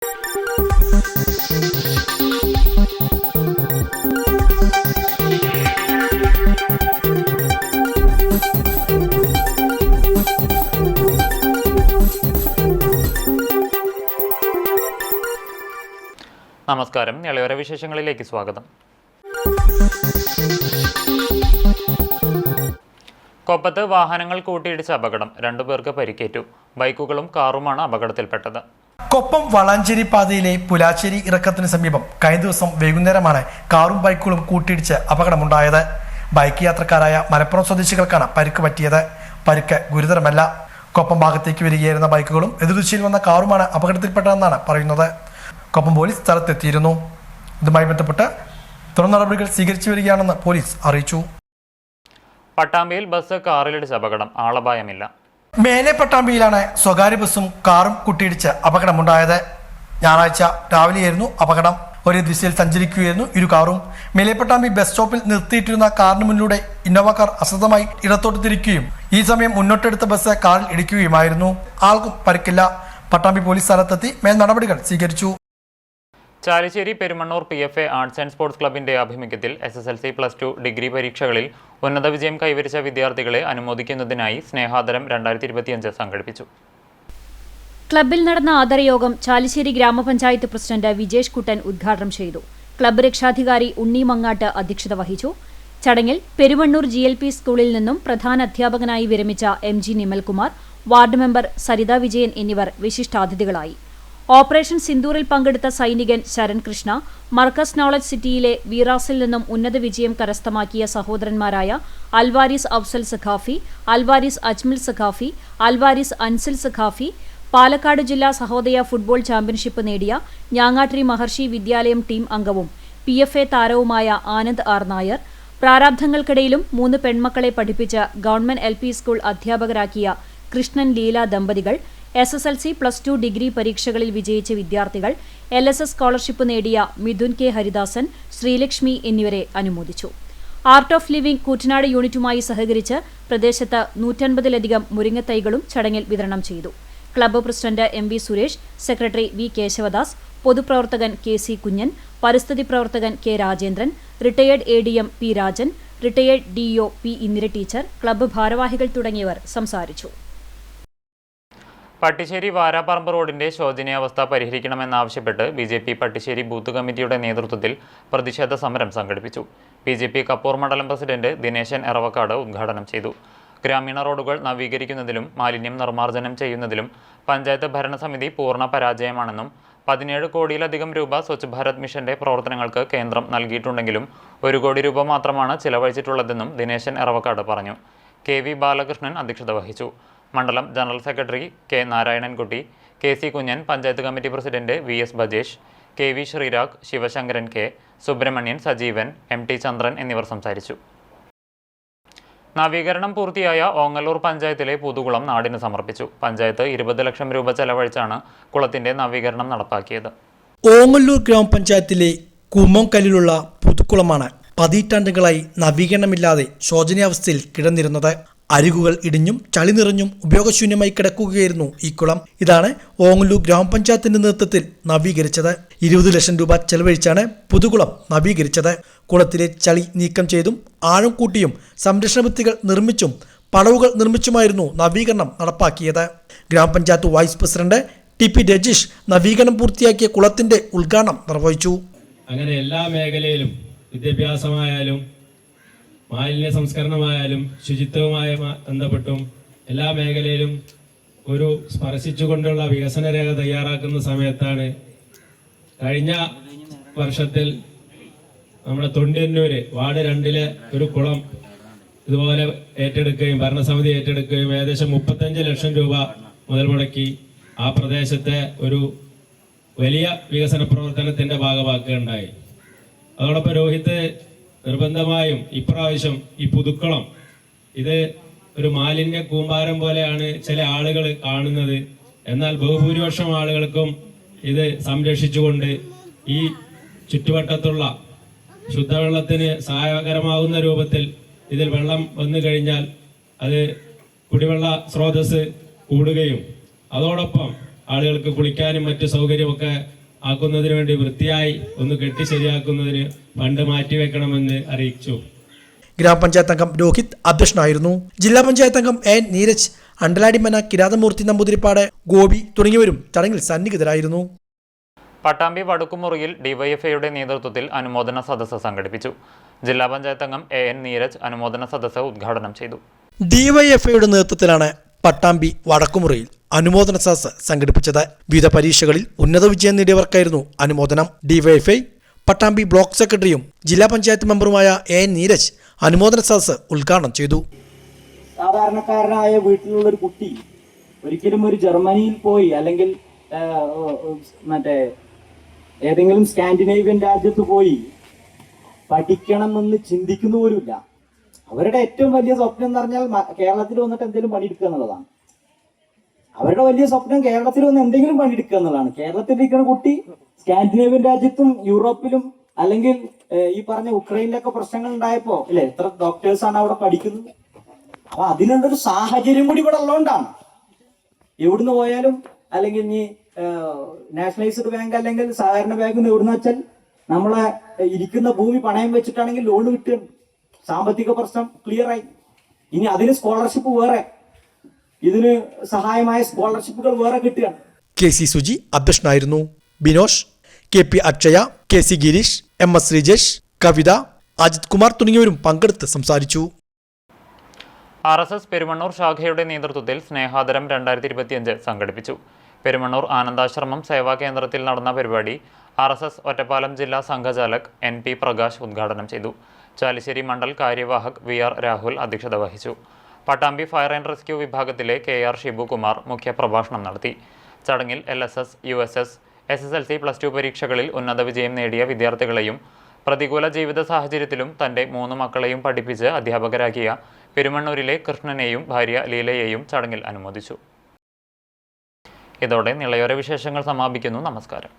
നമസ്കാരം. ഇളയോര വിശേഷങ്ങളിലേക്ക് സ്വാഗതം. കൊപ്പത്ത് വാഹനങ്ങൾ കൂട്ടിയിടിച്ച അപകടം, 2 പേർക്ക് പരിക്കേറ്റു. ബൈക്കുകളും കാറുമാണ് അപകടത്തിൽപ്പെട്ടത്. കൊപ്പം വളാഞ്ചേരി പാതയിലെ പുലാശ്ശേരി ഇറക്കത്തിന് സമീപം കഴിഞ്ഞ ദിവസം വൈകുന്നേരമാണ് കാറും ബൈക്കുകളും കൂട്ടിയിടിച്ച് അപകടമുണ്ടായത്. ബൈക്ക് യാത്രക്കാരായ മലപ്പുറം സ്വദേശികൾക്കാണ് പരിക്ക് പറ്റിയത്. പരിക്ക് ഗുരുതരമല്ല. കൊപ്പം ഭാഗത്തേക്ക് വരികയായിരുന്ന ബൈക്കുകളും എതിർദിശയിൽ വന്ന കാറുമാണ് അപകടത്തിൽപ്പെട്ടതെന്നാണ് പറയുന്നത്. കൊപ്പം പോലീസ് സ്ഥലത്തെത്തിയിരുന്നു. ഇതുമായി ബന്ധപ്പെട്ട് തുടർ നടപടികൾ സ്വീകരിച്ചു വരികയാണെന്ന് പോലീസ് അറിയിച്ചു. പട്ടാമ്പിയിൽ ബസ് കാറിലിടിച്ച അപകടം, ആളപായമില്ല. മേലെ പട്ടാമ്പിയിലാണ് സ്വകാര്യ ബസ്സും കാറും കൂട്ടിയിടിച്ച് അപകടമുണ്ടായത്. ഞായറാഴ്ച രാവിലെയായിരുന്നു അപകടം. ഒരേ ദിശയിൽ സഞ്ചരിക്കുകയായിരുന്നു ഇരു കാറും. മേലെപ്പട്ടാമ്പി ബസ് സ്റ്റോപ്പിൽ നിർത്തിയിട്ടിരുന്ന കാറിന് മുന്നിലൂടെ ഇന്നോവ കാർ അശ്രദ്ധമായി ഇടത്തോട്ട് തിരിക്കുകയും ഈ സമയം മുന്നോട്ടെടുത്ത ബസ് കാറിൽ ഇടിക്കുകയുമായിരുന്നു. ആൾക്കും പരിക്കില്ല. പട്ടാമ്പി പോലീസ് സ്ഥലത്തെത്തി മേൽ നടപടികൾ സ്വീകരിച്ചു. Chalissery Perumannur PFA arts and sports ക്ലബിന്റെ ആഭിമുഖ്യത്തിൽ SSLC +2 ഡിഗ്രി പരീക്ഷകളിൽ ഉന്നത വിജയം കൈവരിച്ച വിദ്യാർത്ഥികളെ അനുമോദിക്കുന്നതിനായി സ്നേഹാദരം 2025 സംഘടിപ്പിച്ചു. ക്ലബിൽ നടന്ന ആദരയോഗം ചാലിശ്ശേരി ഗ്രാമപഞ്ചായത്ത് പ്രസിഡന്റ് വിജേഷ് കുട്ടൻ ഉദ്ഘാടനം ചെയ്തു. ക്ലബ്ബ് രക്ഷാധികാരി ഉണ്ണി മങ്ങാട്ട് അധ്യക്ഷത വഹിച്ചു. ചടങ്ങിൽ പെരുമണ്ണൂർ GLP സ്കൂളിൽ നിന്നും പ്രധാന അധ്യാപകനായി വിരമിച്ച MG Nimalkumar, ward member Saritha Vijayan എന്നിവർ വിശിഷ്ടാതിഥികളായി. ഓപ്പറേഷൻ സിന്ദൂറിൽ പങ്കെടുത്ത സൈനികൻ ശരൺ കൃഷ്ണ, മർക്കസ് നോളജ് സിറ്റിയിലെ വീറാസിൽ നിന്നും ഉന്നത വിജയം കരസ്ഥമാക്കിയ സഹോദരന്മാരായ അൽവാരിസ് അഫ്സൽ സഖാഫി, അൽവാരിസ് അജ്മൽ സഖാഫി, അൽവാരിസ് അൻസിൽ സഖാഫി, പാലക്കാട് ജില്ലാ സഹോദയ ഫുട്ബോൾ ചാമ്പ്യൻഷിപ്പ് നേടിയ ഞാങ്ങാട്രി മഹർഷി വിദ്യാലയം ടീം അംഗവും PFA താരവുമായ ആനന്ദ് ആർ നായർ, പ്രാരാബ്ധങ്ങൾക്കിടയിലും 3 പെൺമക്കളെ പഠിപ്പിച്ച ഗവൺമെന്റ് LP സ്കൂൾ അധ്യാപകരാക്കിയ കൃഷ്ണൻ ലീല ദമ്പതികൾ, SSLC +2 ഡിഗ്രി പരീക്ഷകളിൽ വിജയിച്ച വിദ്യാർത്ഥികൾ, LSS സ്കോളർഷിപ്പ് നേടിയ മിഥുൻ K ഹരിദാസൻ, ശ്രീലക്ഷ്മി എന്നിവരെ അനുമോദിച്ചു. ആർട്ട് ഓഫ് ലിവിംഗ് കൂറ്റനാട് യൂണിറ്റുമായി സഹകരിച്ച് പ്രദേശത്ത് 150ലധികം മുരിങ്ങത്തൈകളും ചടങ്ങിൽ വിതരണം ചെയ്തു. Club president MV Suresh, secretary V Kesavadas, പൊതുപ്രവർത്തകൻ KC കുഞ്ഞൻ, പരിസ്ഥിതി പ്രവർത്തകൻ K Rajendran, retired ADM P Rajan, retired DO P Indira teacher, club ഭാരവാഹികൾ തുടങ്ങിയവർ സംസാരിച്ചു. പട്ടിശ്ശേരി വാരാപ്പറമ്പ് റോഡിന്റെ ശോചനീയാവസ്ഥ പരിഹരിക്കണമെന്നാവശ്യപ്പെട്ട് BJP പട്ടിശ്ശേരി ബൂത്ത് കമ്മിറ്റിയുടെ നേതൃത്വത്തിൽ പ്രതിഷേധ സമരം സംഘടിപ്പിച്ചു. BJP കപ്പൂർ മണ്ഡലം പ്രസിഡന്റ് ദിനേശൻ എറവക്കാട് ഉദ്ഘാടനം ചെയ്തു. ഗ്രാമീണ റോഡുകൾ നവീകരിക്കുന്നതിലും മാലിന്യം നിർമ്മാർജ്ജനം ചെയ്യുന്നതിലും പഞ്ചായത്ത് ഭരണസമിതി പൂർണ്ണ പരാജയമാണെന്നും 17 കോടിയിലധികം രൂപ സ്വച്ഛ് ഭാരത് മിഷന്റെ പ്രവർത്തനങ്ങൾക്ക് കേന്ദ്രം നൽകിയിട്ടുണ്ടെങ്കിലും 1 കോടി രൂപ മാത്രമാണ് ചിലവഴിച്ചിട്ടുള്ളതെന്നും ദിനേശൻ എറവക്കാട് പറഞ്ഞു. KV ബാലകൃഷ്ണൻ അധ്യക്ഷത വഹിച്ചു. മണ്ഡലം general secretary K Narayanankutty, KC Kunjan, panchayat committee president VS Bajesh, KV Sreerag, Sivasankaran K, Subrahmanyan, Sajeevan, MT Chandran എന്നിവർ സംസാരിച്ചു. നവീകരണം പൂർത്തിയായ ഓങ്ങല്ലൂർ പഞ്ചായത്തിലെ പുതുകുളം നാടിന് സമർപ്പിച്ചു. പഞ്ചായത്ത് 20 ലക്ഷം രൂപ ചെലവഴിച്ചാണ് കുളത്തിന്റെ നവീകരണം നടപ്പാക്കിയത്. ഓങ്ങല്ലൂർ ഗ്രാമപഞ്ചായത്തിലെ കുമ്മോങ്കല്ലിലുള്ള പുതുക്കുളമാണ് പതിറ്റാണ്ടുകളായി നവീകരണമില്ലാതെ ശോചനീയാവസ്ഥയിൽ കിടന്നിരുന്നത്. അരികുകൾ ഇടിഞ്ഞും ചളി നിറഞ്ഞും ഉപയോഗശൂന്യമായി കിടക്കുകയായിരുന്നു ഈ കുളം. ഇതാണ് ഓങ്ങല്ലൂർ ഗ്രാമപഞ്ചായത്തിന്റെ നേതൃത്വത്തിൽ നവീകരിച്ചത്. 20 ലക്ഷം രൂപ ചെലവഴിച്ചാണ് പുതുകുളം നവീകരിച്ചത്. കുളത്തിലെ ചളി നീക്കം ചെയ്തും ആഴം കൂട്ടിയും സംരക്ഷണ ഭിത്തികൾ നിർമ്മിച്ചും പടവുകൾ നിർമ്മിച്ചുമായിരുന്നു നവീകരണം നടപ്പാക്കിയത്. ഗ്രാമപഞ്ചായത്ത് വൈസ് പ്രസിഡന്റ് TP രജീഷ് നവീകരണം പൂർത്തിയാക്കിയ കുളത്തിന്റെ ഉദ്ഘാടനം നിർവഹിച്ചു. അങ്ങനെ എല്ലാ മേഖലയിലും, വിദ്യാഭ്യാസമായാലും മാലിന്യ സംസ്കരണമായാലും ശുചിത്വവുമായി ബന്ധപ്പെട്ടും എല്ലാ മേഖലയിലും ഒരു സ്പർശിച്ചുകൊണ്ടുള്ള വികസന രേഖ തയ്യാറാക്കുന്ന സമയത്താണ് കഴിഞ്ഞ വർഷത്തിൽ നമ്മുടെ തൊണ്ടിയന്നൂര് വാർഡ് 2 ഒരു കുളം ഇതുപോലെ ഏറ്റെടുക്കുകയും ഭരണസമിതി ഏറ്റെടുക്കുകയും ഏകദേശം 35 ലക്ഷം രൂപ മുതൽ മുടക്കി ആ പ്രദേശത്തെ ഒരു വലിയ വികസന പ്രവർത്തനത്തിന്റെ ഭാഗമാക്കുകയുണ്ടായി. അതോടൊപ്പം രോഹിത് നിർബന്ധമായും ഇപ്രാവശ്യം ഈ പുതുക്കുളം ഇത് ഒരു മാലിന്യ കൂമ്പാരം പോലെയാണ് ചില ആളുകൾ കാണുന്നത്. എന്നാൽ ബഹുഭൂരിപക്ഷം ആളുകൾക്കും ഇത് സംരക്ഷിച്ചുകൊണ്ട് ഈ ചുറ്റുവട്ടത്തുള്ള ശുദ്ധവെള്ളത്തിന് സഹായകരമാകുന്ന രൂപത്തിൽ ഇതിൽ വെള്ളം വന്നു കഴിഞ്ഞാൽ അത് കുടിവെള്ള സ്രോതസ് കൂടുകയും അതോടൊപ്പം ആളുകൾക്ക് കുളിക്കാനും മറ്റു സൗകര്യമൊക്കെ ആക്കുന്നതിന് വേണ്ടി വൃത്തിയായി ഒന്ന് കെട്ടി ശരിയാക്കുന്നതിന് ഫണ്ട് മാറ്റിവെക്കണമെന്ന് അറിയിച്ചു. ഗ്രാമപഞ്ചായത്ത് അംഗം രോഹിത് അധ്യക്ഷനായിരുന്നു. ജില്ലാ പഞ്ചായത്ത് അംഗം എൻ നീരജ്, അണ്ടലാടിമന കിരാതമൂർത്തി നമ്പൂതിരിപ്പാട്, ഗോപി തുടങ്ങിയവരും ചടങ്ങിൽ സന്നിഹിതരായിരുന്നു. പട്ടാമ്പി വടുക്കുമുറിയിൽ ഡിവൈഎഫ്ഐയുടെ നേതൃത്വത്തിൽ അനുമോദന സദസ്സ് സംഘടിപ്പിച്ചു. ജില്ലാ പഞ്ചായത്ത് അംഗം എൻ നീരജ് അനുമോദന സദസ്സ് ഉദ്ഘാടനം ചെയ്തു. ഡിവൈഎഫ്ഐയുടെ നേതൃത്വത്തിലാണ് പട്ടാമ്പി വടക്കുമുറിയിൽ അനുമോദന സദസ്സ് സംഘടിപ്പിച്ചത്. വിവിധ പരീക്ഷകളിൽ ഉന്നത വിജയം നേടിയവർക്കായിരുന്നു അനുമോദനം. ഡിവൈഎഫ്ഐ പട്ടാമ്പി ബ്ലോക്ക് സെക്രട്ടറിയും ജില്ലാ പഞ്ചായത്ത് മെമ്പറുമായ എൻ നീരജ് അനുമോദന സദസ്സ് ഉദ്ഘാടനം ചെയ്തു. സാധാരണക്കാരനായ വീട്ടിലുള്ള ഒരു കുട്ടി ഒരിക്കലും ഒരു ജർമ്മനിയിൽ പോയി അല്ലെങ്കിൽ മറ്റേ ഏതെങ്കിലും സ്കാൻഡിനേവിയൻ രാജ്യത്ത് പോയി പഠിക്കണമെന്ന് ചിന്തിക്കുന്ന പോലുമില്ല. അവരുടെ ഏറ്റവും വലിയ സ്വപ്നം എന്ന് പറഞ്ഞാൽ കേരളത്തിൽ വന്നിട്ട് എന്തെങ്കിലും പണിയെടുക്കുക എന്നുള്ളതാണ്. അവരുടെ വലിയ സ്വപ്നം കേരളത്തിൽ വന്ന് എന്തെങ്കിലും പണിയെടുക്കുക എന്നുള്ളതാണ്. കേരളത്തിലിരിക്കുന്ന കുട്ടി സ്കാൻഡിനേവിയൻ രാജ്യത്തും യൂറോപ്പിലും അല്ലെങ്കിൽ ഈ പറഞ്ഞ ഉക്രൈനിലൊക്കെ പ്രശ്നങ്ങൾ ഉണ്ടായപ്പോ അല്ലെ എത്ര ഡോക്ടേഴ്സാണ് അവിടെ പഠിക്കുന്നത്. അപ്പൊ അതിനുള്ളൊരു സാഹചര്യം കൂടി ഇവിടെ ഉള്ളതുകൊണ്ടാണ്. എവിടുന്ന് പോയാലും അല്ലെങ്കിൽ ഇനി നാഷണലൈസ്ഡ് ബാങ്ക് അല്ലെങ്കിൽ സഹകരണ ബാങ്ക് എവിടുന്ന് വെച്ചാൽ നമ്മളെ ഇരിക്കുന്ന ഭൂമി പണയം വെച്ചിട്ടാണെങ്കിൽ ലോൺ കിട്ടുകയാണ്. സാമ്പത്തിക പ്രശ്നം ക്ലിയറായി. ഇനി അതിന് സ്കോളർഷിപ്പ് വേറെ, ഇതിന് സഹായമായ സ്കോളർഷിപ്പുകൾ വേറെ കിട്ടുകയാണ്. കെ സി സുജി അധ്യക്ഷനായിരുന്നു. Binosh, K P Akshaya, K C Gireesh, M S Sreejesh, Kavitha, Ajith Kumar തുടങ്ങിയവരും പങ്കെടുത്ത് സംസാരിച്ചു. RSS പെരുമണ്ണൂർ ശാഖയുടെ നേതൃത്വത്തിൽ സ്നേഹാദരം 2025 സംഘടിപ്പിച്ചു. പെരുമണ്ണൂർ ആനന്ദാശ്രമം സേവാ കേന്ദ്രത്തിൽ നടന്ന പരിപാടി RSS ഒറ്റപ്പാലം ജില്ലാ സംഘചാലക് NP പ്രകാശ് ഉദ്ഘാടനം ചെയ്തു. ചാലിശ്ശേരി മണ്ഡൽ കാര്യവാഹക് VR രാഹുൽ അധ്യക്ഷത വഹിച്ചു. പട്ടാമ്പി ഫയർ ആൻഡ് റെസ്ക്യൂ വിഭാഗത്തിലെ KR ഷിബുകുമാർ മുഖ്യപ്രഭാഷണം നടത്തി. ചടങ്ങിൽ LSS, USS, SSLC, +2 പരീക്ഷകളിൽ ഉന്നത വിജയം നേടിയ വിദ്യാർത്ഥികളെയും പ്രതികൂല ജീവിത സാഹചര്യത്തിലും തൻ്റെ 3 മക്കളെയും പഠിപ്പിച്ച് അധ്യാപകരാക്കിയ പെരുമണ്ണൂരിലെ കൃഷ്ണനെയും ഭാര്യ ലീലയെയും ചടങ്ങിൽ അനുമോദിച്ചു. ഇതോടെ നിളയോര വിശേഷങ്ങൾ സമാപിക്കുന്നു. നമസ്കാരം.